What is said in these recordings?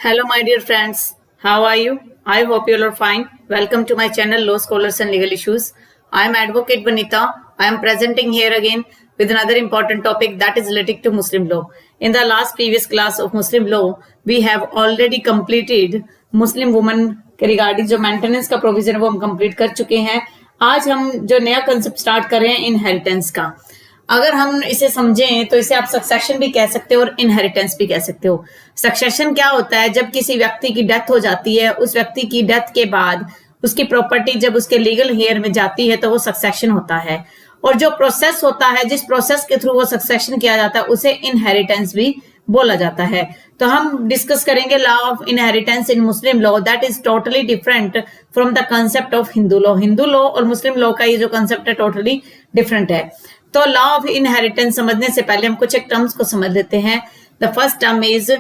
Hello, my dear friends. How are you? I hope you all are fine. Welcome to my channel, Law Scholars and Legal Issues. I am Advocate Vanita. I am presenting here again with another important topic that is related to Muslim law. In the last previous class of Muslim law, we have already completed Muslim woman के regarding जो maintenance का provision है वो हम complete कर चुके हैं. आज हम जो नया कंसेप्ट स्टार्ट कर रहे हैं इनहेरिटेंस का. अगर हम इसे समझें तो इसे आप सक्सेशन भी कह सकते हो और इनहेरिटेंस भी कह सकते हो. सक्सेशन क्या होता है? जब किसी व्यक्ति की डेथ हो जाती है, उस व्यक्ति की डेथ के बाद उसकी प्रॉपर्टी जब उसके लीगल हेयर में जाती है तो वो सक्सेशन होता है. और जो प्रोसेस होता है, जिस प्रोसेस के थ्रू वो सक्सेशन किया जाता है, उसे इनहेरिटेंस भी बोला जाता है. तो हम डिस्कस करेंगे law of inheritance in Muslim law that is totally different from the concept of Hindu law. Hindu law और मुस्लिम लॉ का ये जो कंसेप्ट है टोटली डिफरेंट है. तो लॉ ऑफ इनहेरिटेंस समझने से पहले हम कुछ एक टर्म्स को समझ लेते हैं. The first term is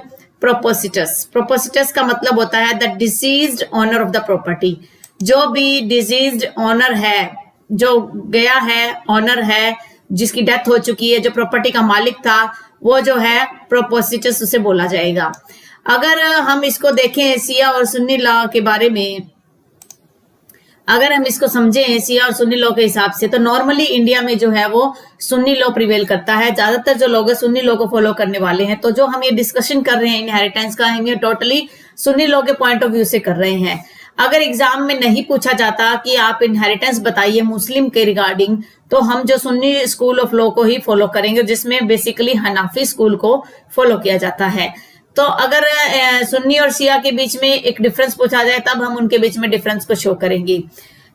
propositus. Propositus का मतलब होता है the deceased owner of the property. जो भी डिसीज्ड ओनर है, जो गया है, ओनर है, जिसकी डेथ हो चुकी है, जो प्रॉपर्टी का मालिक था, वो जो है प्रोपोसिटस उसे बोला जाएगा. अगर हम इसको देखें शिया और सुन्नी लॉ के बारे में, अगर हम इसको समझें शिया और सुन्नी लॉ के हिसाब से, तो नॉर्मली इंडिया में जो है वो सुन्नी लॉ प्रिवेल करता है. ज्यादातर जो लोग सुन्नी लॉ को फॉलो करने वाले हैं. तो जो हम ये डिस्कशन कर रहे हैं इनहेरिटेंस का, हम ये टोटली सुन्नी लॉ के पॉइंट ऑफ व्यू से कर रहे हैं. अगर एग्जाम में नहीं पूछा जाता कि आप इनहेरिटेंस बताइए मुस्लिम के रिगार्डिंग, तो हम जो सुन्नी स्कूल ऑफ लॉ को ही फॉलो करेंगे, जिसमें बेसिकली हनाफी स्कूल को फॉलो किया जाता है. तो अगर सुन्नी और शिया के बीच में एक डिफरेंस पूछा जाए तब हम उनके बीच में डिफरेंस को शो करेंगे.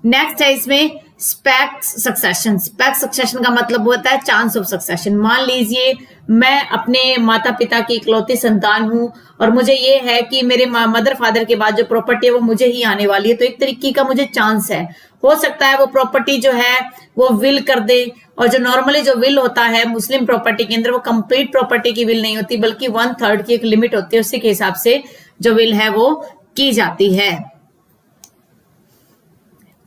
नेक्स्ट है इसमें स्पेक्ट सक्सेशन. स्पेक्ट सक्सेशन का मतलब होता है चांस ऑफ सक्सेशन. मान लीजिए मैं अपने माता पिता की इकलौती संतान हूं और मुझे ये है कि मेरे मदर फादर के बाद जो प्रॉपर्टी है वो मुझे ही आने वाली है. तो एक तरीके का मुझे चांस है. हो सकता है वो प्रॉपर्टी जो है वो विल कर दे, और जो नॉर्मली जो विल होता है मुस्लिम प्रॉपर्टी के अंदर, वो कंप्लीट प्रॉपर्टी की विल नहीं होती बल्कि 1/3 की एक लिमिट होती है. उसी के हिसाब से जो विल है वो की जाती है.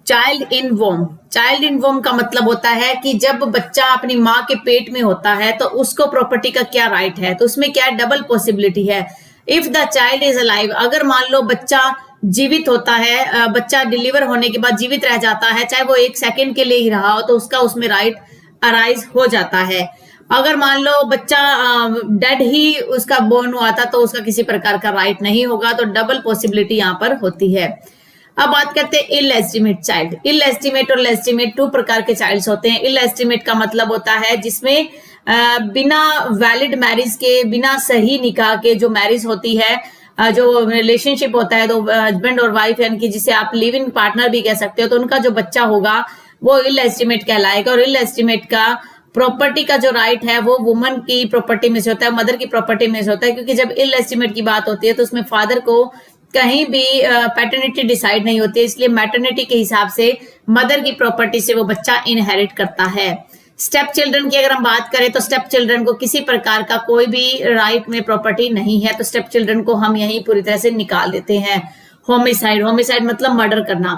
Child in वोम. चाइल्ड इन वोम का मतलब होता है कि जब बच्चा अपनी माँ के पेट में होता है तो उसको प्रॉपर्टी का क्या राइट है. तो उसमें क्या डबल पॉसिबिलिटी है. If the child is alive, अगर मान लो बच्चा जीवित होता है, बच्चा डिलीवर होने के बाद जीवित रह जाता है, चाहे वो 1 सेकंड के लिए ही रहा हो, तो उसका उसमें राइट अराइज हो जाता है. अगर मान लो बच्चा डेड ही उसका बोर्न हुआ था तो उसका किसी प्रकार का राइट नहीं होगा. तो डबल पॉसिबिलिटी यहाँ पर होती है. अब बात करते हैं इल एस्टिमेट चाइल्ड. इल एस्टिमेट और लेस्टिमेट 2 प्रकार के चाइल्ड्स होते हैं. इल एस्टिमेट का मतलब होता है जिसमें बिना वैलिड मैरिज के, बिना सही निकाह के जो मैरिज होती है, जो रिलेशनशिप होता है, तो हस्बैंड और वाइफ, यानी कि जिसे आप लिव इन पार्टनर भी कह सकते हो, तो उनका जो बच्चा होगा वो इल एस्टिमेट कहलाएगा. और इल एस्टिमेट का प्रॉपर्टी का जो राइट है वो वुमन की प्रॉपर्टी में से होता है, मदर की प्रॉपर्टी में से होता है. क्योंकि जब इल एस्टिमेट की बात होती है तो उसमें फादर को कहीं भी पैटर्निटी डिसाइड नहीं होती है, इसलिए मैटर्निटी के हिसाब से मदर की प्रॉपर्टी से वो बच्चा इनहेरिट करता है. स्टेप चिल्ड्रन की अगर हम बात करें तो स्टेप चिल्ड्रन को किसी प्रकार का कोई भी राइट में प्रॉपर्टी नहीं है. तो स्टेप चिल्ड्रन को हम यहीं पूरी तरह से निकाल देते हैं. होमिसाइड. होमिसाइड मतलब मर्डर करना.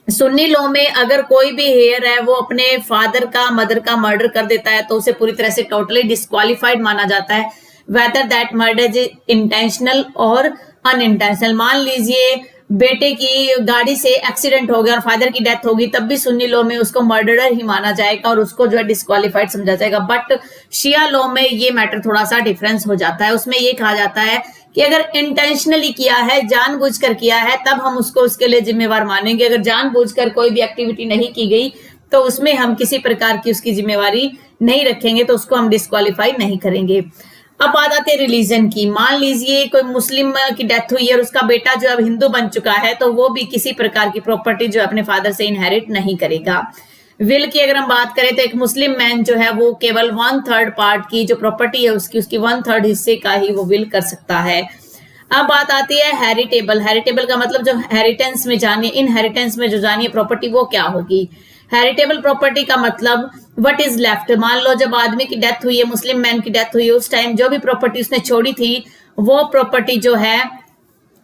सुन्नी लॉ में अगर कोई भी हेयर है वो अपने फादर का, मदर का मर्डर कर देता है तो उसे पूरी तरह से टोटली डिस्क्वालिफाइड माना जाता है, whether that murder is intentional और अनइंटेंशनल. मान लीजिए बेटे की गाड़ी से एक्सीडेंट हो गया और फादर की डेथ होगी, तब भी सुन्नी लॉ में उसको मर्डरर ही माना जाएगा और उसको जो है डिस्क्वालिफाइड समझा जाएगा. बट शिया लॉ में ये मैटर थोड़ा सा डिफरेंस हो जाता है. उसमें ये कहा जाता है कि अगर इंटेंशनली किया है, जानबूझकर किया है, तब हम उसको उसके लिए जिम्मेवार मानेंगे. अगर जानबूझकर कोई भी एक्टिविटी नहीं की गई तो उसमें हम किसी प्रकार की उसकी जिम्मेवारी नहीं रखेंगे, तो उसको हम डिस्क्वालीफाई नहीं करेंगे. अब बात आती है रिलीजन की. मान लीजिए कोई मुस्लिम की डेथ हुई है और उसका बेटा जो अब हिंदू बन चुका है, तो वो भी किसी प्रकार की प्रॉपर्टी जो अपने फादर से इनहेरिट नहीं करेगा. विल की अगर हम बात करें तो एक मुस्लिम मैन जो है वो केवल 1/3 पार्ट की जो प्रॉपर्टी है उसकी 1/3 हिस्से का ही वो विल कर सकता है. अब बात आती है हेरिटेबल. हेरिटेबल का मतलब जो हेरिटेंस में जानिए, इनहेरिटेंस में जो जानिए प्रॉपर्टी वो क्या होगी. हेरिटेबल प्रॉपर्टी का मतलब व्हाट इज लेफ्ट. मान लो जब आदमी की डेथ हुई है, मुस्लिम मैन की डेथ हुई है, उस टाइम जो भी प्रॉपर्टी उसने छोड़ी थी वो प्रॉपर्टी जो है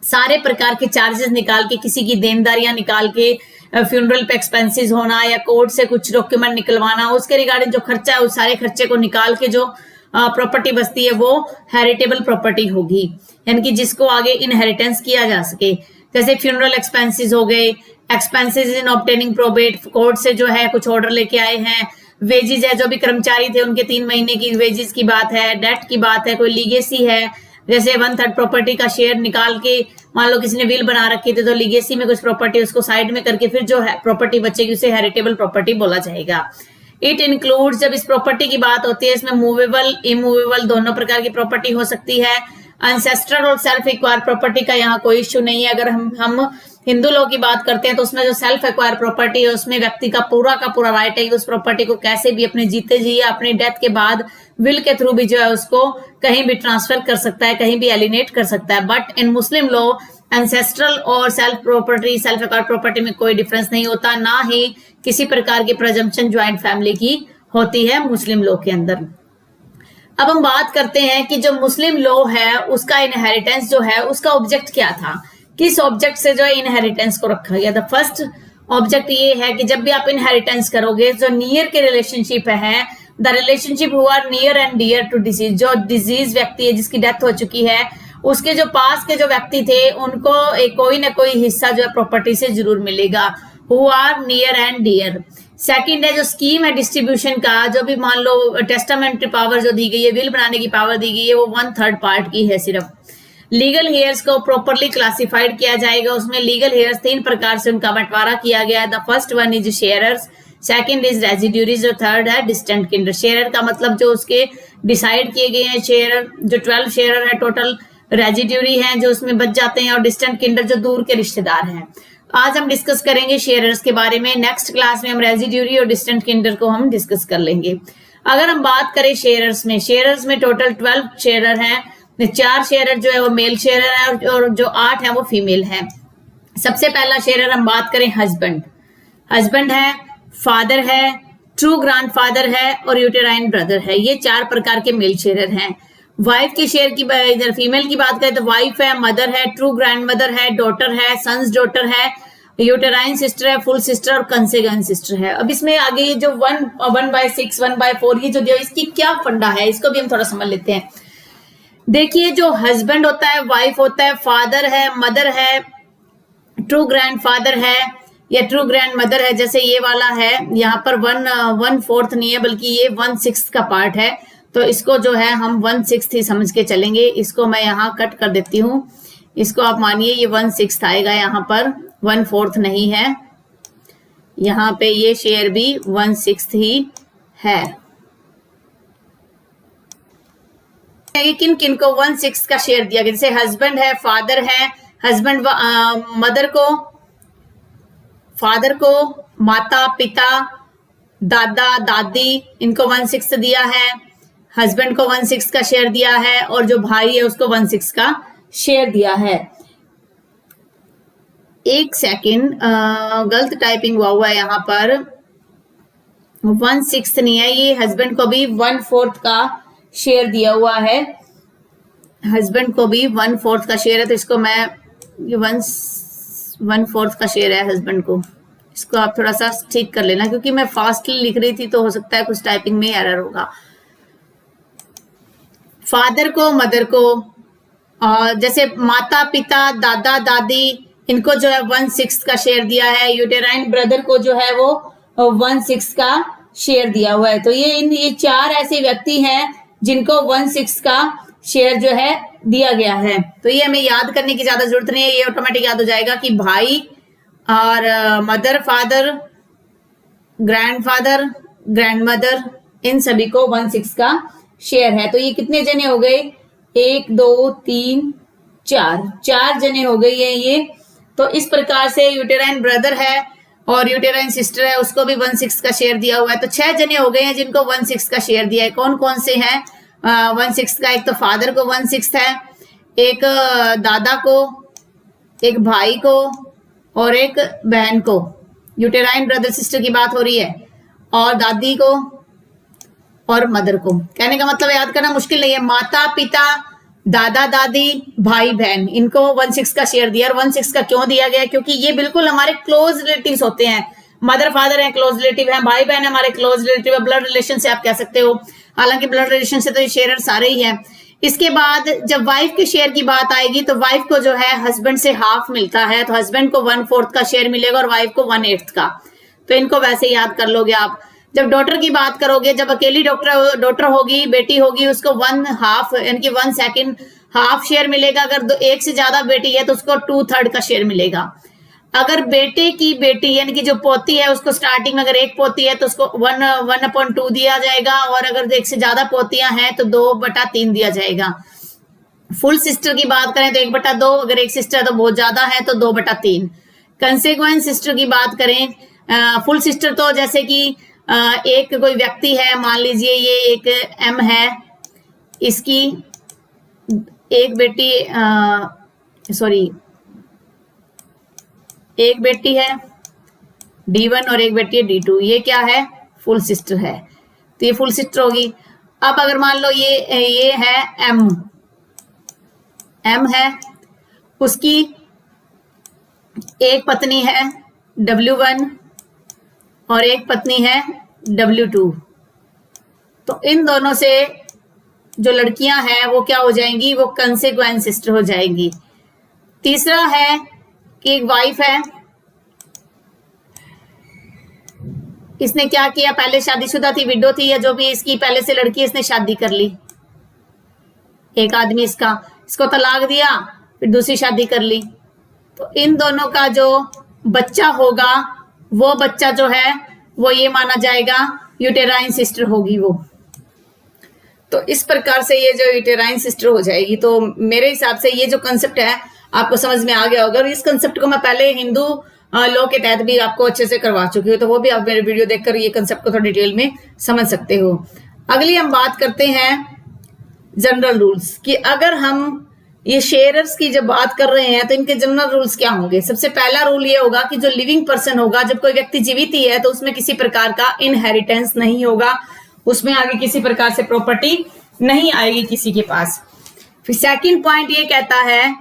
सारे प्रकार के चार्जेस निकाल के, किसी की देनदारियां निकाल के, फ्यूनरल पे एक्सपेंसेस होना या कोर्ट से कुछ डॉक्यूमेंट निकलवाना, उसके रिगार्डिंग जो खर्चा है उस सारे खर्चे को निकाल के जो प्रॉपर्टी बचती है वो हेरिटेबल प्रॉपर्टी होगी, यानी कि जिसको आगे इनहेरिटेंस किया जा सके। जैसे फ्यूनरल एक्सपेंसेस हो गए, एक्सपेंसेस इन ऑब्टेनिंग प्रोबेट, कोर्ट से जो है कुछ ऑर्डर लेके आए हैं, वेजेस है, जो भी कर्मचारी थे उनके 3 महीने की वेजेस की बात है, डेट की बात है, कोई लीगेसी है, जैसे 1/3 प्रॉपर्टी का शेयर निकाल के मान लो किसी ने विल बना रखी थी तो लीगेसी में कुछ प्रॉपर्टी उसको साइड में करके फिर जो है प्रॉपर्टी बचेगी उसे हेरिटेबल प्रॉपर्टी बोला जाएगा। इट इंक्लूड्स, जब इस प्रॉपर्टी की बात होती है इसमें मूवेबल इमूवेबल दोनों प्रकार की प्रॉपर्टी हो सकती है। एंसेस्ट्रल और सेल्फ एक्वायर प्रॉपर्टी का यहाँ कोई इश्यू नहीं है। अगर हम हिंदू लॉ की बात करते हैं तो उसमें जो सेल्फ एक्वायर प्रॉपर्टी है उसमें व्यक्ति का पूरा राइट है कि उस प्रॉपर्टी को कैसे भी अपने जीते जी या अपनी डेथ के बाद विल के थ्रू भी जो है उसको कहीं भी ट्रांसफर कर सकता है, कहीं भी एलिनेट कर सकता है। But in Muslim law ancestral और self property, self acquire property में कोई डिफरेंस नहीं होता, ना ही किसी प्रकार की प्रजम्पशन ज्वाइंट फैमिली की होती है मुस्लिम लॉ के अंदर। अब हम बात करते हैं कि जो मुस्लिम लॉ है उसका इनहेरिटेंस जो है उसका ऑब्जेक्ट क्या था, किस ऑब्जेक्ट से जो है इनहेरिटेंस को रखा गया था। फर्स्ट ऑब्जेक्ट ये है कि जब भी आप इनहेरिटेंस करोगे जो नियर के रिलेशनशिप है, the relationship who are near and dear to deceased, जो डिजीज व्यक्ति है जिसकी डेथ हो चुकी है उसके जो पास के जो व्यक्ति थे उनको कोई ना कोई हिस्सा जो है प्रॉपर्टी से जरूर मिलेगा, who are near and dear. Second है जो स्कीम है डिस्ट्रीब्यूशन का, जो भी मान लो टेस्टामेंट्री पावर जो दी गई है, विल बनाने की पावर दी गई है, वो 1/3 पार्ट की है सिर्फ। लीगल हेयर्स को प्रॉपरली क्लासिफाइड किया जाएगा, उसमें लीगल हेयर्स 3 प्रकार से उनका बंटवारा किया गया है। The first one is sharers, second is residuaries और थर्ड है डिस्टेंट किंडर। शेयरर का मतलब जो उसके डिसाइड किए गए हैं शेयरर, जो 12 शेयरर है टोटल, रेजिड्यूरी हैं जो उसमें बच जाते हैं, और डिस्टेंट किंडर जो दूर के रिश्तेदार हैं। आज हम डिस्कस करेंगे शेयरर्स के बारे में, नेक्स्ट क्लास में हम रेजिड्यूरी और डिस्टेंट किंडर को हम डिस्कस कर लेंगे। अगर हम बात करें शेयरर्स में टोटल 12 शेयरर हैं, 4 शेयरर जो है वो मेल शेयरर है और जो 8 है वो फीमेल है। सबसे पहला शेयरर हम बात करें हस्बैंड है, फादर है, ट्रू ग्रैंडफादर है और यूटेराइन ब्रदर है। ये 4 प्रकार के मेल शेयरर हैं। वाइफ के शेयर की इधर फीमेल की बात करें तो वाइफ है, मदर है, ट्रू ग्रैंड मदर है, डॉटर है, सन्स डॉटर है, यूटेराइन सिस्टर है, फुल सिस्टर और कंसेगन सिस्टर है। अब इसमें आगे ये जो 1/6 1/4 ये जो दिया इसकी क्या फंडा है इसको भी हम थोड़ा समझ लेते हैं। देखिए जो हस्बैंड होता है, वाइफ होता है, फादर है, मदर है, ट्रू ग्रैंडफादर है या ट्रू ग्रैंड मदर है, जैसे ये वाला है यहाँ पर 1/4 नहीं है बल्कि ये 1/6 का पार्ट है, तो इसको जो है हम 1/6 ही समझ के चलेंगे। इसको मैं यहाँ कट कर देती हूँ, इसको आप मानिए ये 1/6 आएगा, यहाँ पर 1/4 नहीं है, यहाँ पे ये शेयर भी 1/6 ही है। किन किन को 1/6 का शेयर दिया गया, जैसे हस्बैंड है, फादर है, हस्बैंड फादर को माता पिता दादा दादी इनको 1/6 दिया है, हस्बैंड को 1/6 का शेयर दिया है और जो भाई है उसको 1/6 का शेयर दिया है। एक सेकंड, गलत टाइपिंग हुआ है यहाँ पर, 1/6 नहीं है, ये हस्बैंड को भी 1/4 का शेयर दिया हुआ है, हस्बैंड को भी 1/4 का शेयर है, तो इसको मैं ये 1/4 का शेयर है हस्बैंड को, इसको आप थोड़ा सा ठीक कर लेना क्योंकि मैं फास्टली लिख रही थी तो हो सकता है कुछ टाइपिंग में एरर होगा। फादर को, मदर को, जैसे माता पिता दादा दादी इनको जो है 1/6 का शेयर दिया है, यूटेराइन ब्रदर को जो है वो 1/6 का शेयर दिया हुआ है। तो ये 4 ऐसे व्यक्ति हैं जिनको 1/6 का शेयर जो है दिया गया है। तो ये हमें याद करने की ज्यादा जरूरत नहीं है, ये ऑटोमेटिक याद हो जाएगा कि भाई और मदर, फादर, ग्रैंडफादर, ग्रैंडमदर इन सभी को 1/6 का शेयर है। तो ये कितने जने हो गए, 1 2 3 4 जने हो गए हैं ये। तो इस प्रकार से यूटेराइन ब्रदर है और यूटेराइन सिस्टर है उसको भी 1/6 का शेयर दिया हुआ है। तो 6 जने हो गए हैं जिनको 1/6 का शेयर दिया है। कौन कौन से हैं 1/6 का, एक तो फादर को 1/6 है, एक दादा को, एक भाई को और एक बहन को, यूटेराइन ब्रदर सिस्टर की बात हो रही है, और दादी को और मदर को। कहने का मतलब याद करना मुश्किल नहीं है, माता पिता दादा दादी भाई बहन इनको 1/6 का शेयर दिया। और 1/6 का क्यों दिया गया, क्योंकि ये बिल्कुल हमारे क्लोज रिलेटिव्स होते हैं, मदर फादर है क्लोज रिलेटिव है, भाई बहन हमारे क्लोज रिलेटिव है, ब्लड रिलेशन से आप कह सकते हो, हालांकि ब्लड रिलेशन से तो ये शेयर सारे ही हैं। इसके बाद जब वाइफ के शेयर की बात आएगी तो वाइफ को जो है हस्बैंड से हाफ मिलता है, तो हस्बैंड को 1/4 का शेयर मिलेगा और वाइफ को 1/8 का, तो इनको वैसे याद कर लोगे आप। जब डॉटर की बात करोगे, जब अकेली डॉटर होगी, बेटी होगी, उसको 1/2 यानी कि 1/2 हाफ शेयर मिलेगा। अगर एक से ज्यादा बेटी है तो उसको 2/3 का शेयर मिलेगा। अगर बेटे की बेटी यानी कि जो पोती है उसको स्टार्टिंग में अगर एक पोती है तो उसको 1/2 दिया जाएगा, और अगर एक से ज्यादा पोतियां हैं तो 2/3 दिया जाएगा। फुल सिस्टर की बात करें तो 1/2, अगर एक सिस्टर तो बहुत ज्यादा है तो 2/3। कंसेक्वेंस सिस्टर की बात करें, फुल सिस्टर तो जैसे कि एक कोई व्यक्ति है, मान लीजिए ये एक एम है, इसकी एक बेटी एक बेटी है D1 और एक बेटी है D2, ये क्या है? फुल सिस्टर है, तो ये फुल सिस्टर होगी। अब अगर मान लो ये है M है, उसकी एक पत्नी है W1 और एक पत्नी है W2, तो इन दोनों से जो लड़कियां हैं वो क्या हो जाएंगी? वो कंसेक्वेंस सिस्टर हो जाएंगी। तीसरा है कि एक वाइफ है, इसने क्या किया? पहले शादीशुदा थी, विडो थी, या जो भी इसकी पहले से लड़की, इसने शादी कर ली, एक आदमी इसको तलाक दिया, फिर दूसरी शादी कर ली, तो इन दोनों का जो बच्चा होगा वो बच्चा जो है वो ये माना जाएगा यूटेराइन सिस्टर होगी वो। तो इस प्रकार से ये जो यूटेराइन सिस्टर हो जाएगी। तो मेरे हिसाब से ये जो कंसेप्ट है आपको समझ में आ गया होगा, और इस कंसेप्ट को मैं पहले हिंदू लॉ के तहत भी आपको अच्छे से करवा चुकी हूँ, तो वो भी आप मेरे वीडियो देखकर ये कंसेप्ट को थोड़ा डिटेल में समझ सकते हो। अगली हम बात करते हैं जनरल रूल्स कि अगर हम ये शेयरर्स की जब बात कर रहे हैं तो इनके जनरल रूल्स क्या होंगे। सबसे पहला रूल ये होगा कि जो लिविंग पर्सन होगा, जब कोई व्यक्ति जीवित ही है तो उसमें किसी प्रकार का इनहेरिटेंस नहीं होगा, उसमें आगे किसी प्रकार से प्रॉपर्टी नहीं आएगी किसी के पास। फिर सेकंड पॉइंट ये कहता है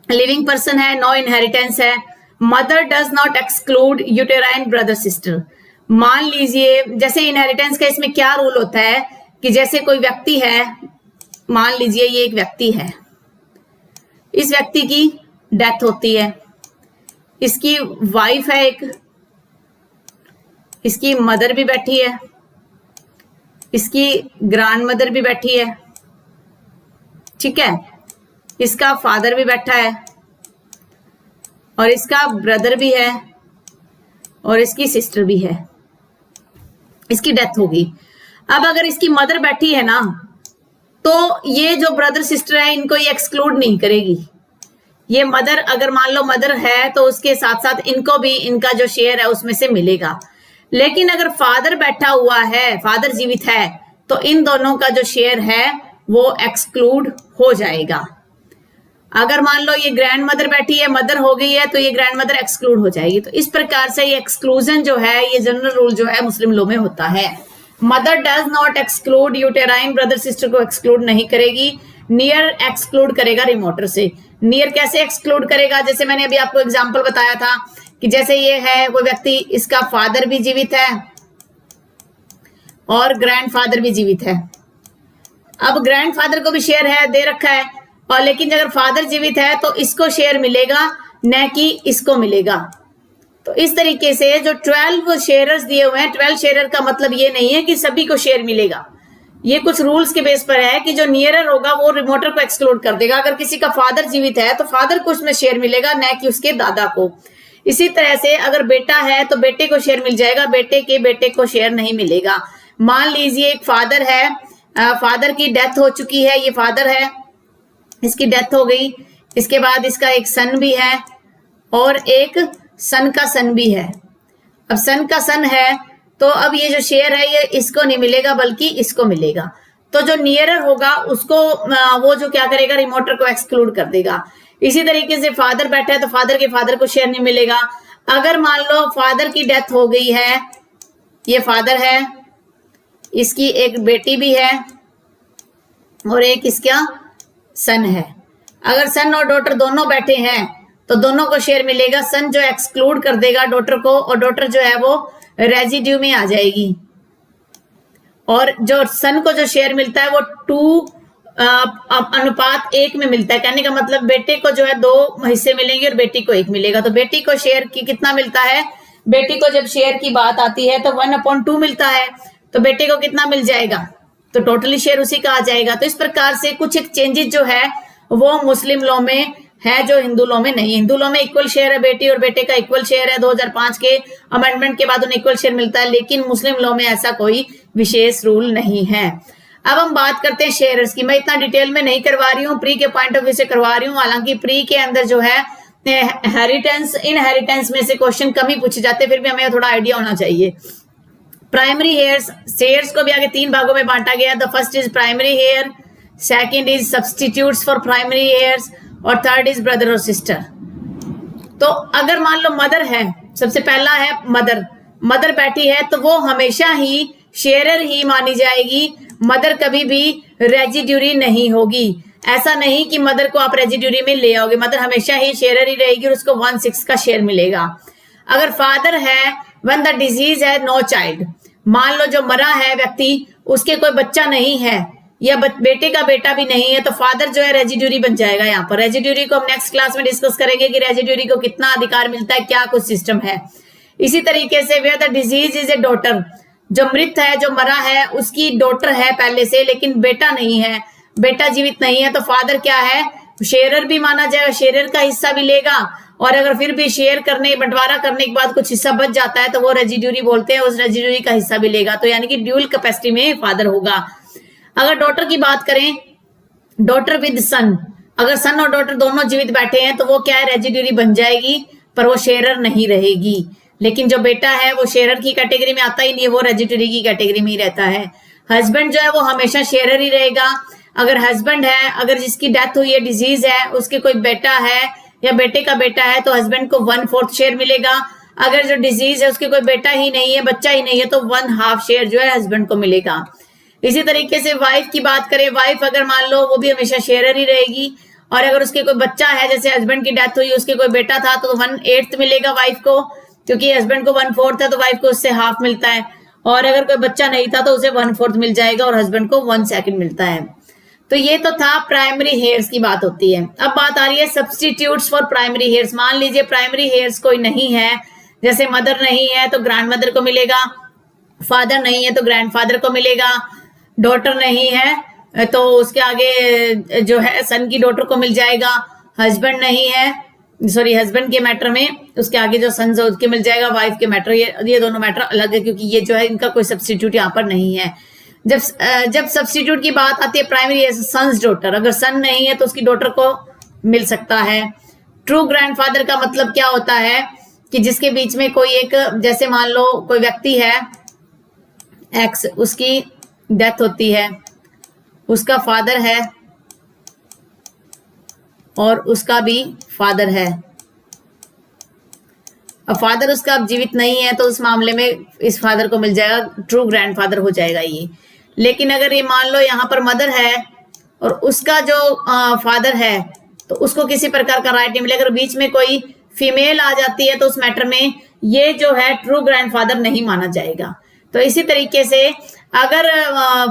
लिविंग पर्सन है, नो इनहेरिटेंस है, mother does not exclude uterine brother sister. मान लीजिए जैसे इनहेरिटेंस का इसमें क्या रूल होता है कि जैसे कोई व्यक्ति है, मान लीजिए ये एक व्यक्ति है, इस व्यक्ति की डेथ होती है, इसकी वाइफ है एक, इसकी मदर भी बैठी है, इसकी ग्रैंड मदर भी बैठी है, ठीक है, इसका फादर भी बैठा है, और इसका ब्रदर भी है, और इसकी सिस्टर भी है, इसकी डेथ होगी। अब अगर इसकी मदर बैठी है ना, तो ये जो ब्रदर सिस्टर है इनको ये एक्सक्लूड नहीं करेगी। ये मदर, अगर मान लो मदर है तो उसके साथ साथ इनको भी इनका जो शेयर है उसमें से मिलेगा। लेकिन अगर फादर बैठा हुआ है, फादर जीवित है, तो इन दोनों का जो शेयर है वो एक्सक्लूड हो जाएगा। अगर मान लो ये ग्रैंड मदर बैठी है, मदर हो गई है, तो ये ग्रैंड मदर एक्सक्लूड हो जाएगी। तो इस प्रकार से ये एक्सक्लूजन जो है, ये जनरल रूल जो है मुस्लिम लॉ में होता है। Mother does not exclude uterine brother sister को एक्सक्लूड नहीं करेगी, नियर एक्सक्लूड करेगा रिमोटर से। नियर कैसे एक्सक्लूड करेगा? जैसे मैंने अभी आपको एग्जांपल बताया था कि जैसे ये है वो व्यक्ति, इसका फादर भी जीवित है और ग्रैंडफादर भी जीवित है। अब ग्रैंडफादर को भी शेयर है, दे रखा है, और लेकिन अगर फादर जीवित है तो इसको शेयर मिलेगा, न कि इसको मिलेगा। तो इस तरीके से जो 12 शेयरर्स दिए हुए हैं, 12 शेयरर का मतलब ये नहीं है कि सभी को शेयर मिलेगा। ये कुछ रूल्स के बेस पर है कि जो नियरर होगा वो रिमोटर को एक्सक्लूड कर देगा। अगर किसी का फादर जीवित है तो फादर को उसमें शेयर मिलेगा, न कि उसके दादा को। इसी तरह से अगर बेटा है तो बेटे को शेयर मिल जाएगा, बेटे के बेटे को शेयर नहीं मिलेगा। मान लीजिए एक फादर है, फादर की डेथ हो चुकी है, ये फादर है, इसकी डेथ हो गई, इसके बाद इसका एक सन भी है और एक सन का सन भी है। अब सन का सन है तो अब ये जो शेयर है ये इसको नहीं मिलेगा बल्कि इसको मिलेगा। तो जो नियरर होगा उसको वो जो क्या करेगा, रिमोटर को एक्सक्लूड कर देगा। इसी तरीके से फादर बैठा है तो फादर के फादर को शेयर नहीं मिलेगा। अगर मान लो फादर की डेथ हो गई है, ये फादर है, इसकी एक बेटी भी है और एक इसका सन है। अगर सन और डॉटर दोनों बैठे हैं तो दोनों को शेयर मिलेगा। सन जो एक्सक्लूड कर देगा डॉटर को, और डॉटर जो है वो रेजिड्यू में आ जाएगी। और जो सन को जो शेयर मिलता है वो 2:1 में मिलता है। कहने का मतलब बेटे को जो है 2 हिस्से मिलेंगे और बेटी को 1 मिलेगा। तो बेटी को शेयर की कितना मिलता है, बेटी को जब शेयर की बात आती है तो 1/2 मिलता है, तो बेटे को कितना मिल जाएगा, तो टोटली शेयर उसी का आ जाएगा। तो इस प्रकार से कुछ एक चेंजेस जो है वो मुस्लिम लॉ में है जो हिंदू लॉ में नहीं है। हिंदू लॉ में इक्वल शेयर है, बेटी और बेटे का इक्वल शेयर है। 2005 के अमेंडमेंट के बाद उन्हें इक्वल शेयर मिलता है, लेकिन मुस्लिम लॉ में ऐसा कोई विशेष रूल नहीं है। अब हम बात करते हैं शेयर्स की। मैं इतना डिटेल में नहीं करवा रही हूँ, प्री के पॉइंट ऑफ व्यू से करवा रही हूँ। हालांकि प्री के अंदर जो है इनहेरिटेंस में से क्वेश्चन कम ही पूछे जाते, फिर भी हमें थोड़ा आइडिया होना चाहिए। प्राइमरी हेयर्स, शेयर्स को भी आगे 3 भागों में बांटा गया। The first is primary heir, second is substitutes for primary heirs, और थर्ड इज ब्रदर और सिस्टर। तो अगर मान लो मदर है, सबसे पहला है मदर बैठी है, तो वो हमेशा ही शेयरर ही मानी जाएगी। मदर कभी भी रेजिड्यूरी नहीं होगी। ऐसा नहीं कि मदर को आप रेजिड्यूरी में ले आओगे, मदर हमेशा ही शेयरर ही रहेगी और उसको 1/6 का शेयर मिलेगा। अगर फादर है, व्हेन द डिजीज है नो चाइल्ड, मान लो जो मरा है व्यक्ति उसके कोई बच्चा नहीं है या बेटे का बेटा भी नहीं है, तो फादर जो है रेजिड्यूरी बन जाएगा। यहाँ पर रेजिड्यूरी को हम नेक्स्ट क्लास में डिस्कस करेंगे कि रेजिड्यूरी को कितना अधिकार मिलता है, क्या कुछ सिस्टम है। इसी तरीके से where the deceased is a daughter, जो मृत है, जो मरा है, उसकी डॉटर है पहले से, लेकिन बेटा नहीं है, बेटा जीवित नहीं है, तो फादर क्या है, शेयरर भी माना जाएगा, शेयरर का हिस्सा भी लेगा। और अगर फिर भी शेयर करने, बंटवारा करने के बाद कुछ हिस्सा बच जाता है तो वो रेजिड्यूरी बोलते हैं, उस रेजिड्यूरी का हिस्सा भी लेगा। तो यानी कि ड्यूल कैपेसिटी में फादर होगा। अगर डॉटर की बात करें, डॉटर विद सन, अगर सन और डॉटर दोनों जीवित बैठे हैं तो वो क्या है, रेजिड्यूरी बन जाएगी, पर वो शेयरर नहीं रहेगी। लेकिन जो बेटा है वो शेयरर की कैटेगरी में आता ही नहीं है, वो रेजिड्यूरी की कैटेगरी में ही रहता है। हस्बैंड जो है वो हमेशा शेयरर ही रहेगा। अगर हस्बैंड है, अगर जिसकी डेथ हुई है, डिजीज है, उसके कोई बेटा है या बेटे का बेटा है, तो हस्बैंड को 1/4 शेयर मिलेगा। अगर जो डिजीज है उसके कोई बेटा ही नहीं है, बच्चा ही नहीं है, तो 1/2 शेयर जो है हस्बैंड को मिलेगा। इसी तरीके से वाइफ की बात करें, वाइफ अगर मान लो वो भी हमेशा शेयरर ही रहेगी। और अगर उसके कोई बच्चा है, जैसे हस्बैंड की डेथ हुई, उसके कोई बेटा था, तो 1/8 मिलेगा वाइफ को, क्योंकि हस्बैंड को 1/4 है तो वाइफ को उससे हाफ मिलता है। और अगर कोई बच्चा नहीं था तो उसे 1/4 मिल जाएगा और हस्बैंड को 1/2 मिलता है। तो ये तो था प्राइमरी हेयर्स की बात होती है। अब बात आ रही है सब्सटीट्यूट्स फॉर प्राइमरी हेयर्स। मान लीजिए प्राइमरी हेयर्स कोई नहीं है, जैसे मदर नहीं है तो ग्रैंड मदर को मिलेगा, फादर नहीं है तो ग्रैंड फादर को मिलेगा, डॉटर नहीं है तो उसके आगे जो है सन की डॉटर को मिल जाएगा, हस्बैंड नहीं है, सॉरी हस्बैंड के मैटर में उसके आगे जो सन है उसके मिल जाएगा, वाइफ के मैटर, ये दोनों मैटर अलग है क्योंकि ये जो है इनका कोई सब्सटीट्यूट यहाँ पर नहीं है। जब सब्सटीट्यूट की बात आती है प्राइमरी सन्स डॉटर, अगर सन नहीं है तो उसकी डॉटर को मिल सकता है। ट्रू ग्रैंडफादर का मतलब क्या होता है कि जिसके बीच में कोई एक, जैसे मान लो कोई व्यक्ति है एक्स, उसकी डेथ होती है, उसका फादर है और उसका भी फादर है। अब फादर उसका अब जीवित नहीं है तो उस मामले में इस फादर को मिल जाएगा, ट्रू ग्रैंडफादर हो जाएगा ये। लेकिन अगर ये मान लो यहाँ पर मदर है और उसका जो फादर है तो उसको किसी प्रकार का राइट नहीं मिलेगा। अगर बीच में कोई फीमेल आ जाती है तो उस मैटर में ये जो है ट्रू ग्रैंडफादर नहीं माना जाएगा। तो इसी तरीके से अगर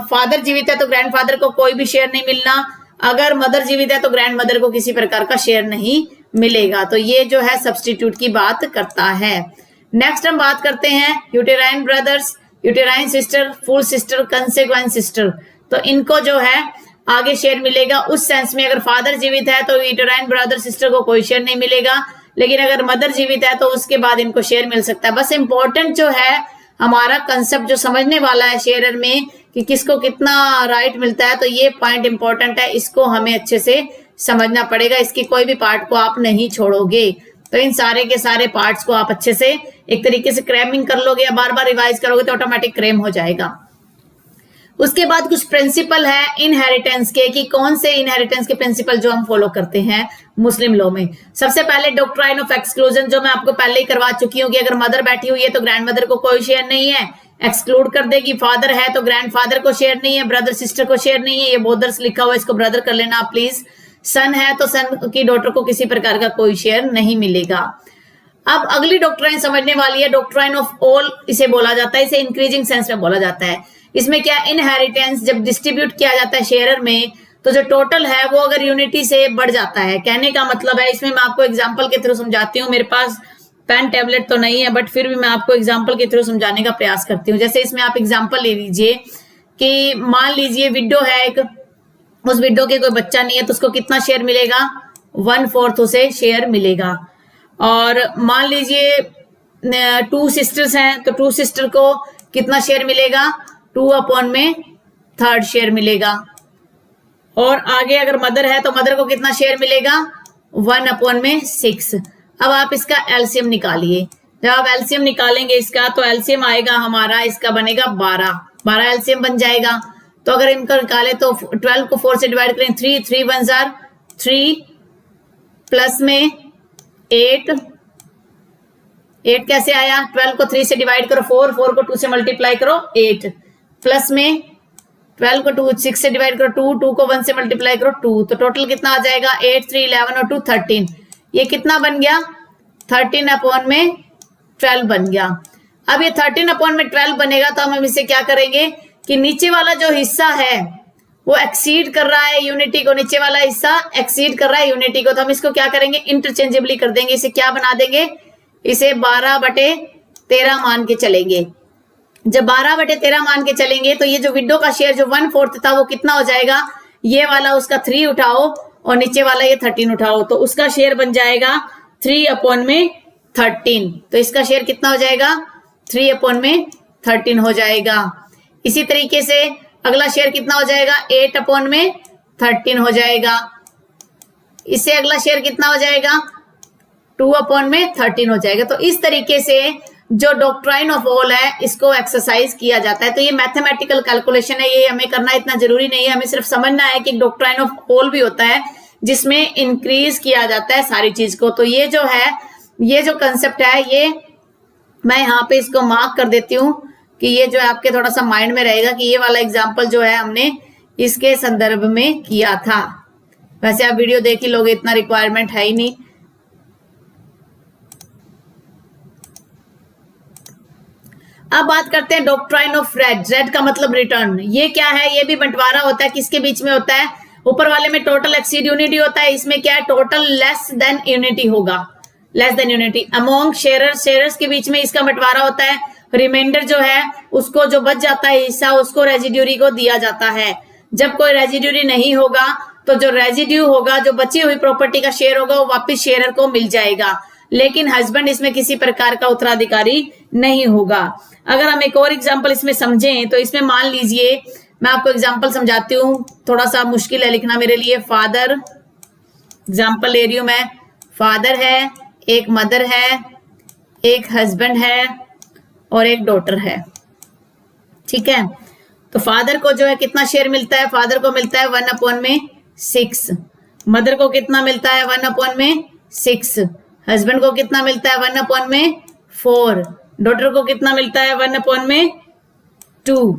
फादर जीवित है तो ग्रैंडफादर को कोई भी शेयर नहीं मिलना, अगर मदर जीवित है तो ग्रैंड मदर को किसी प्रकार का शेयर नहीं मिलेगा। तो ये जो है सब्सटीट्यूट की बात करता है। नेक्स्ट हम बात करते हैं uterine brothers, uterine sister, full sister, consequent sister. तो इनको जो है आगे शेयर मिलेगा उस सेंस में, अगर फादर जीवित है तो यूटेराइन ब्रदर सिस्टर को कोई शेयर नहीं मिलेगा, लेकिन अगर मदर जीवित है तो उसके बाद इनको शेयर मिल सकता है। बस इंपॉर्टेंट जो है हमारा कंसेप्ट जो समझने वाला है शेयरर में कि किसको कितना राइट मिलता है, तो ये पॉइंट इंपॉर्टेंट है, इसको हमें अच्छे से समझना पड़ेगा, इसके कोई भी पार्ट को आप नहीं छोड़ोगे। तो इन सारे के सारे पार्ट्स को आप अच्छे से एक तरीके से क्रैमिंग कर लोगे या बार बार रिवाइज करोगे तो ऑटोमेटिक क्रैम हो जाएगा। उसके बाद कुछ प्रिंसिपल है इनहेरिटेंस के, कि कौन से इनहेरिटेंस के प्रिंसिपल जो हम फॉलो करते हैं मुस्लिम लॉ में। सबसे पहले डॉक्ट्राइन ऑफ एक्सक्लूजन, जो मैं आपको पहले ही करवा चुकी हूँ कि अगर मदर बैठी हुई है तो ग्रैंड मदर को कोई शेयर नहीं है, एक्सक्लूड कर देगी। फादर है तो ग्रैंड फादर को शेयर नहीं है, ब्रदर सिस्टर को शेयर नहीं है, ये बोदर्स लिखा हुआ है, इसको ब्रदर कर लेना आप प्लीज। सन है तो सन की डॉटर को किसी प्रकार का कोई शेयर नहीं मिलेगा। अब अगली डॉक्ट्राइन समझने वाली है, डॉक्ट्राइन ऑफ ऑल इसे बोला जाता है, इसे इंक्रीजिंग सेंस में बोला जाता है। इसमें क्या, इनहेरिटेंस जब डिस्ट्रीब्यूट किया जाता है शेयरर में तो जो टोटल है वो अगर यूनिटी से बढ़ जाता है, कहने का मतलब है, इसमें मैं आपको एग्जांपल के थ्रू समझाती हूँ। मेरे पास पेन टैबलेट तो नहीं है बट फिर भी मैं आपको एग्जांपल के थ्रू समझाने का प्रयास करती हूँ। जैसे इसमें आप एग्जांपल ले लीजिए कि मान लीजिए विडो है एक, उस विडो के कोई बच्चा नहीं है तो उसको कितना शेयर मिलेगा, 1/4 उसे शेयर मिलेगा। और मान लीजिए 2 सिस्टर्स हैं तो 2 सिस्टर को कितना शेयर मिलेगा, 2/3 शेयर मिलेगा। और आगे अगर मदर है तो मदर को कितना शेयर मिलेगा, 1/6। अब आप इसका एलसीएम निकालिए। जब आप एलसीएम निकालेंगे इसका तो एलसीएम आएगा हमारा, इसका बनेगा 12 एलसीएम बन जाएगा। तो अगर इनको निकाले तो 12 को 4 से डिवाइड करें, 3 1 जार 3 प्लस में 8 कैसे आया, 12 को 3 से डिवाइड करो 4 को 2 से मल्टीप्लाई करो 8 प्लस में 12 को 6 से डिवाइड करो 2 को 1 से मल्टीप्लाई करो 2। तो टोटल कितना आ जाएगा, 8 3 11 और 2 13। ये कितना बन गया, 13/12 बन गया। अब ये 13/12 बनेगा तो हम इसे क्या करेंगे कि नीचे वाला जो हिस्सा है वो एक्सीड कर रहा है यूनिटी को, नीचे वाला हिस्सा एक्सीड कर रहा है यूनिटी को, तो हम इसको क्या करेंगे, इंटरचेंजेबली कर देंगे। इसे क्या बना देंगे, इसे 12/13 मान के चलेंगे। जब 12/13 मान के चलेंगे तो ये जो विडो का शेयर जो 1/4 था वो कितना हो जाएगा, ये वाला उसका 3 उठाओ और नीचे वाला ये 13 उठाओ, तो उसका शेयर बन जाएगा 3/13। तो इसका शेयर कितना हो जाएगा, 3/13 हो जाएगा। इसी तरीके से अगला शेयर कितना हो जाएगा, 8/13 हो जाएगा। इससे अगला शेयर कितना हो जाएगा, 2/13 हो जाएगा। तो इस तरीके से जो डॉक्ट्राइन ऑफ ऑल है इसको एक्सरसाइज किया जाता है। तो ये मैथमेटिकल कैलकुलेशन है, ये हमें करना इतना जरूरी नहीं है, हमें सिर्फ समझना है कि डॉक्ट्राइन ऑफ ऑल भी होता है जिसमें इंक्रीज किया जाता है सारी चीज को। तो ये जो है, ये जो कंसेप्ट है, ये मैं यहाँ पे इसको मार्क कर देती हूँ कि ये जो है आपके थोड़ा सा माइंड में रहेगा कि ये वाला एग्जाम्पल जो है हमने इसके संदर्भ में किया था। वैसे आप वीडियो देख ही लोगे, इतना रिक्वायरमेंट है ही नहीं। अब बात करते हैं डॉक्ट्राइन ऑफ रेड। रेड का मतलब रिटर्न। ये क्या है, ये भी बंटवारा होता है, किसके बीच में होता है, ऊपर वाले में टोटल एक्सीड यूनिटी होता है, इसमें क्या है, टोटल लेस देन यूनिटी होगा, less than unity. Among sharers के बीच में इसका बंटवारा होता है। रिमाइंडर जो है उसको जो बच जाता है हिस्सा उसको रेजिड्यूरी को दिया जाता है। जब कोई रेजिड्यूरी नहीं होगा तो जो रेजिड्यू होगा, जो बची हुई प्रॉपर्टी का शेयर होगा वो वापस शेयरर को मिल जाएगा, लेकिन हस्बैंड इसमें किसी प्रकार का उत्तराधिकारी नहीं होगा। अगर हम एक और एग्जांपल इसमें समझें तो इसमें मान लीजिए, मैं आपको एग्जांपल समझाती हूँ, थोड़ा सा मुश्किल है लिखना मेरे लिए। फादर, एग्जांपल ले रही हूं मैं, फादर है, एक मदर है, एक हस्बैंड है और एक डॉटर है, ठीक है। तो फादर को जो है कितना शेयर मिलता है, फादर को मिलता है 1/6। मदर को कितना मिलता है, 1/6। हस्बैंड को कितना मिलता है, 1/4। डॉटर को कितना मिलता है, 1/2।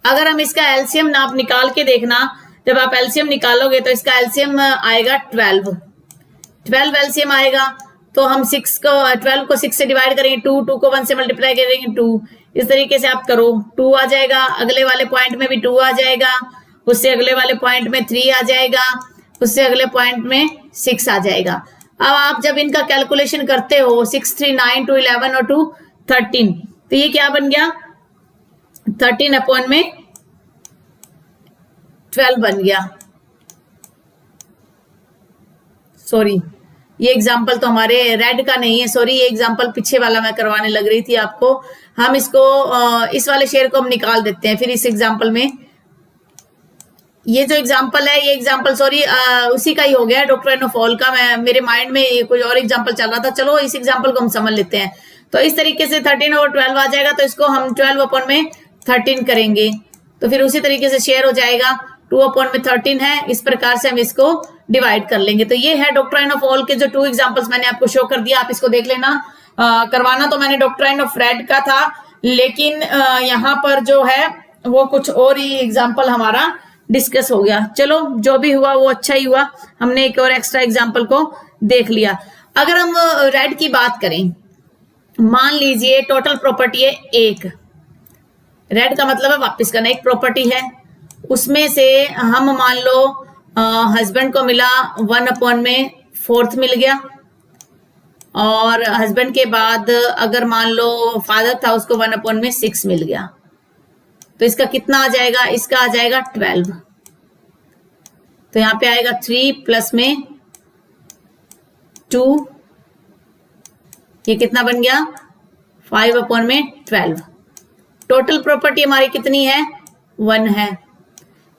अगर हम इसका एलसीएम नाप निकाल के देखना, जब आप एलसीएम निकालोगे तो इसका एलसीएम आएगा 12 एलसीएम आएगा। तो हम 12 को 6 से डिवाइड करेंगे 2 को 1 से मल्टीप्लाई करेंगे 2। इस तरीके से आप करो, 2 आ जाएगा, अगले वाले पॉइंट में भी 2 आ जाएगा, उससे अगले वाले पॉइंट में 3 आ जाएगा, उससे अगले पॉइंट में 6 आ जाएगा। अब आप जब इनका कैलकुलेशन करते हो 6 3 9 2 11 और 2 13, तो ये क्या बन गया, 13/12 बन गया। सॉरी, ये एग्जाम्पल तो हमारे रेड का नहीं है, सॉरी, ये एग्जाम्पल पीछे वाला मैं करवाने लग रही थी आपको। हम इसको इस वाले शेयर को हम निकाल देते हैं फिर इस एग्जाम्पल में। ये जो एग्जाम्पल है, ये एग्जाम्पल सॉरी उसी का ही हो गया, डॉक्ट्राइन ऑफ ऑल का। मेरे माइंड में कोई और एग्जाम्पल चल रहा था, चलो इस एग्जाम्पल को हम समझ लेते हैं। तो इस तरीके से 13/12 आ जाएगा, तो इसको हम 12/13 करेंगे, तो फिर उसी तरीके से शेयर हो जाएगा। 2/13 है, इस प्रकार से हम इसको डिवाइड कर लेंगे। तो ये है डॉक्ट्राइन ऑफ ऑल के जो 2 एग्जांपल्स मैंने आपको शो कर दिया, आप इसको देख लेना। करवाना तो मैंने डॉक्ट्राइन ऑफ रेड का था, लेकिन यहाँ पर जो है वो कुछ और ही एग्जाम्पल हमारा डिस्कस हो गया। चलो जो भी हुआ वो अच्छा ही हुआ, हमने एक और एक्स्ट्रा एग्जाम्पल को देख लिया। अगर हम रेड की बात करें, मान लीजिए टोटल प्रॉपर्टी है 1, रेड का मतलब है वापस करना, एक प्रॉपर्टी है, उसमें से हम मान लो हस्बैंड को मिला 1/4 मिल गया, और हस्बैंड के बाद अगर मान लो फादर था उसको 1/6 मिल गया, तो इसका कितना आ जाएगा, इसका आ जाएगा 12। तो यहां पे आएगा 3 प्लस में 2, ये कितना बन गया 5/12। टोटल प्रॉपर्टी हमारी कितनी है 1 है।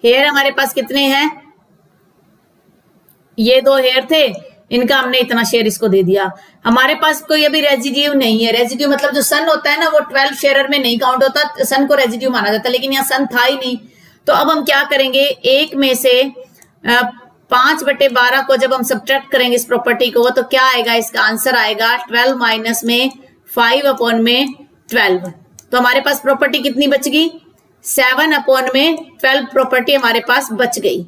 हेयर हमारे पास कितने हैं, ये 2 हेयर थे, इनका हमने इतना शेयर इसको दे दिया। हमारे पास कोई अभी रेजिड्यू नहीं है, रेजिड्यू मतलब जो सन होता है ना वो 12 शेयरर में नहीं काउंट होता, सन को रेजिड्यू माना जाता है, लेकिन यहाँ सन था ही नहीं। तो अब हम क्या करेंगे, 1 में से 5/12 को जब हम सब्ट्रैक्ट करेंगे इस प्रॉपर्टी को, तो क्या आएगा, इसका आंसर आएगा 12 माइनस में 5/12। तो हमारे पास प्रॉपर्टी कितनी बच गई, 7/12 प्रॉपर्टी हमारे पास बच गई।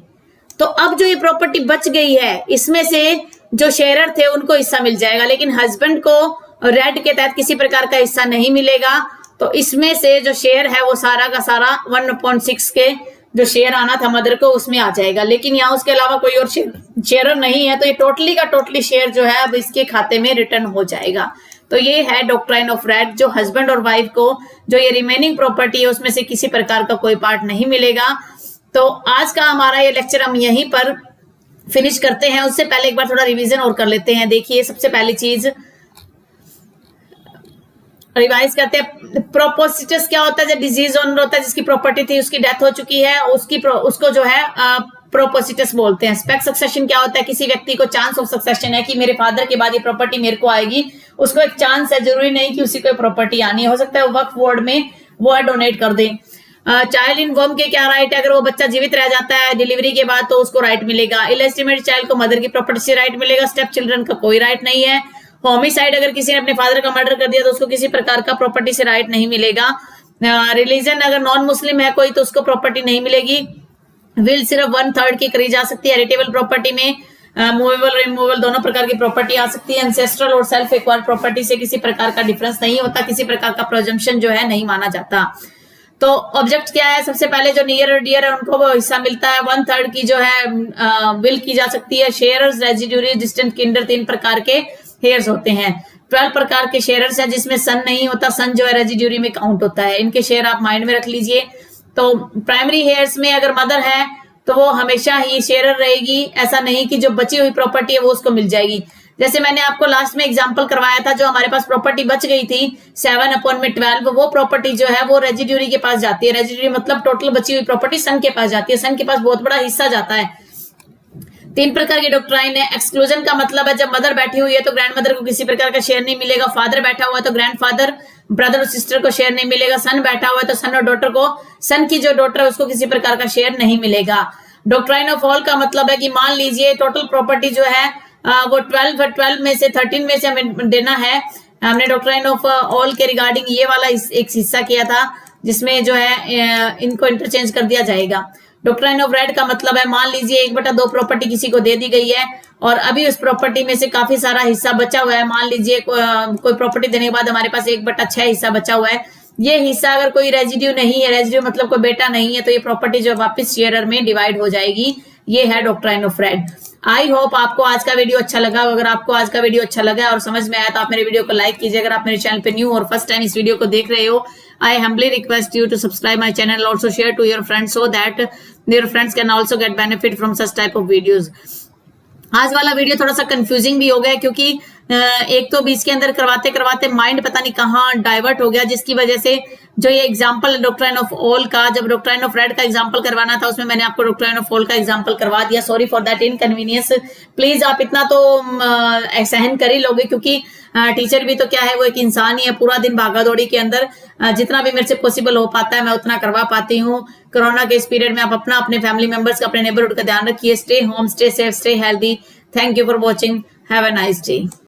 तो अब जो ये प्रॉपर्टी बच गई है, इसमें से जो शेयरर थे उनको हिस्सा मिल जाएगा, लेकिन हस्बैंड को रेड के तहत किसी प्रकार का हिस्सा नहीं मिलेगा। तो इसमें से जो शेयर है वो सारा का सारा 1/6 के जो शेयर आना था मदर को उसमें आ जाएगा, लेकिन यहाँ उसके अलावा कोई और शेयरर नहीं है, तो ये टोटली का टोटली शेयर जो है अब इसके खाते में रिटर्न हो जाएगा। तो ये है डॉक्ट्राइन ऑफ रेड, जो हस्बैंड और वाइफ को जो ये रिमेनिंग प्रॉपर्टी है उसमें से किसी प्रकार का कोई पार्ट नहीं मिलेगा। तो आज का हमारा ये लेक्चर हम यहीं पर फिनिश करते हैं। उससे पहले एक बार थोड़ा रिवीजन और कर लेते हैं। देखिए, सबसे पहली चीज रिवाइज करते हैं, प्रोपोसिटस क्या होता है, जब डिजीज ओनर होता है जिसकी प्रॉपर्टी थी उसकी डेथ हो चुकी है, उसको जो है प्रोपोसिटस बोलते हैं। स्पेक्ट सक्सेशन क्या होता है, किसी व्यक्ति को चांस ऑफ सक्सेशन है कि मेरे फादर के बाद ये प्रॉपर्टी मेरे को आएगी, उसको एक चांस है, जरूरी नहीं कि उसी को प्रॉपर्टी आनी है, हो सकता है वो वक्फ बोर्ड में वो डोनेट कर दे। चाइल्ड इन वोम के क्या राइट है, अगर वो बच्चा जीवित रह जाता है डिलीवरी के बाद तो उसको राइट मिलेगा। इलेस्टिमेट चाइल्ड को मदर की प्रॉपर्टी से राइट मिलेगा, स्टेप चिल्ड्रन का कोई राइट नहीं है। होमिसाइड, अगर किसी ने अपने फादर का मर्डर कर दिया तो उसको किसी प्रकार का प्रॉपर्टी से राइट नहीं मिलेगा। रिलीजन, अगर नॉन मुस्लिम है कोई तो उसको प्रॉपर्टी नहीं मिलेगी। विल सिर्फ 1/3 की करी जा सकती है। हेरिटेबल प्रॉपर्टी में मूवेबल रिमूवेबल दोनों प्रकार की प्रॉपर्टी आ सकती है। एंसेस्ट्रल और सेल्फ एक्वायर्ड प्रॉपर्टी से किसी प्रकार का डिफरेंस नहीं होता, किसी प्रकार का प्रोजम्पशन जो है नहीं माना जाता। तो ऑब्जेक्ट क्या है, सबसे पहले जो नियर और डियर है उनको वो हिस्सा मिलता है। 1/3 की जो है विल की जा सकती है। शेयर्स, रेजिड्यूरी, डिस्टेंट किंडर, 3 प्रकार के हेयर्स होते हैं। 12 प्रकार के शेयर्स हैं जिसमें सन नहीं होता, सन जो है रेजिड्यूरी में काउंट होता है। इनके शेयर आप माइंड में रख लीजिए। तो प्राइमरी हेयर्स में अगर मदर है तो वो हमेशा ही शेयरर रहेगी, ऐसा नहीं कि जो बची हुई प्रॉपर्टी है वो उसको मिल जाएगी। जैसे मैंने आपको लास्ट में एग्जांपल करवाया था, जो हमारे पास प्रॉपर्टी बच गई थी 7/12, वो प्रॉपर्टी जो है वो रेजिड्यूरी के पास जाती है। रेजिड्यूरी मतलब टोटल बची हुई प्रॉपर्टी सन के पास जाती है, सन के पास बहुत बड़ा हिस्सा जाता है। 3 प्रकार की डॉक्ट्राइन है। एक्सक्लूजन का मतलब है जब मदर बैठी हुई है तो ग्रैंड मदर को किसी प्रकार का शेयर नहीं मिलेगा। फादर बैठा हुआ है तो ग्रैंड फादर, ब्रदर और सिस्टर को शेयर नहीं मिलेगा। सन बैठा हुआ है तो सन और डॉटर को, सन की जो डॉटर है उसको किसी प्रकार का शेयर नहीं मिलेगा। डॉक्ट्राइन ऑफ ऑल का मतलब है कि मान लीजिए टोटल प्रॉपर्टी जो है वो 12 में से 13 में से हमें देना है। हमने डॉक्ट्राइन ऑफ ऑल के रिगार्डिंग ये वाला एक हिस्सा किया था जिसमें जो है इनको इंटरचेंज कर दिया जाएगा। डॉक्ट्राइन ऑफ रेड का मतलब है मान लीजिए 1/2 प्रॉपर्टी किसी को दे दी गई है और अभी उस प्रॉपर्टी में से काफी सारा हिस्सा बचा हुआ है। मान लीजिए कोई प्रॉपर्टी देने के बाद हमारे पास 1/6 हिस्सा बचा हुआ है। ये हिस्सा अगर कोई रेजिड्यू नहीं है, रेजिड्यू मतलब कोई बेटा नहीं है, तो ये प्रॉपर्टी जो वापस शेयरर में डिवाइड हो जाएगी। ये है doctrine of red. I hope आपको आज का वीडियो अच्छा लगा। अगर आपको आज का वीडियो अच्छा लगा और समझ में आया तो आप मेरे वीडियो को लाइक कीजिए। अगर आप मेरे चैनल पे न्यू और फर्स्ट टाइम इस वीडियो को देख रहे हो, I humbly request you to subscribe my channel, also share to your friends so that your friends can also get benefit from such type of videos. आज वाला video थोड़ा सा कंफ्यूजिंग भी हो गया क्योंकि एक तो बीच के अंदर करवाते करवाते माइंड पता नहीं कहाँ डाइवर्ट हो गया, जिसकी वजह से जो ये एग्जांपल डॉक्ट्राइन ऑफ ऑल का, जब डॉक्ट्राइन ऑफ रेड का एग्जांपल करवाना था उसमें मैंने आपको डॉक्ट्राइन ऑफ ऑल का एग्जांपल करवा दिया। Sorry for that inconvenience. Please आप इतना तो सहन कर ही लोगे क्योंकि टीचर भी तो क्या है, वो एक इंसान ही है। पूरा दिन भागा दौड़ी के अंदर जितना भी मेरे से पॉसिबल हो पाता है मैं उतना करवा पाती हूँ। कोरोना के इस पीरियड में आप अपना, अपने फैमिली मेंबर्स का, अपने नेबरहुड का ध्यान रखिए। Stay home, stay safe, stay healthy. Thank you for watching. Have a nice day.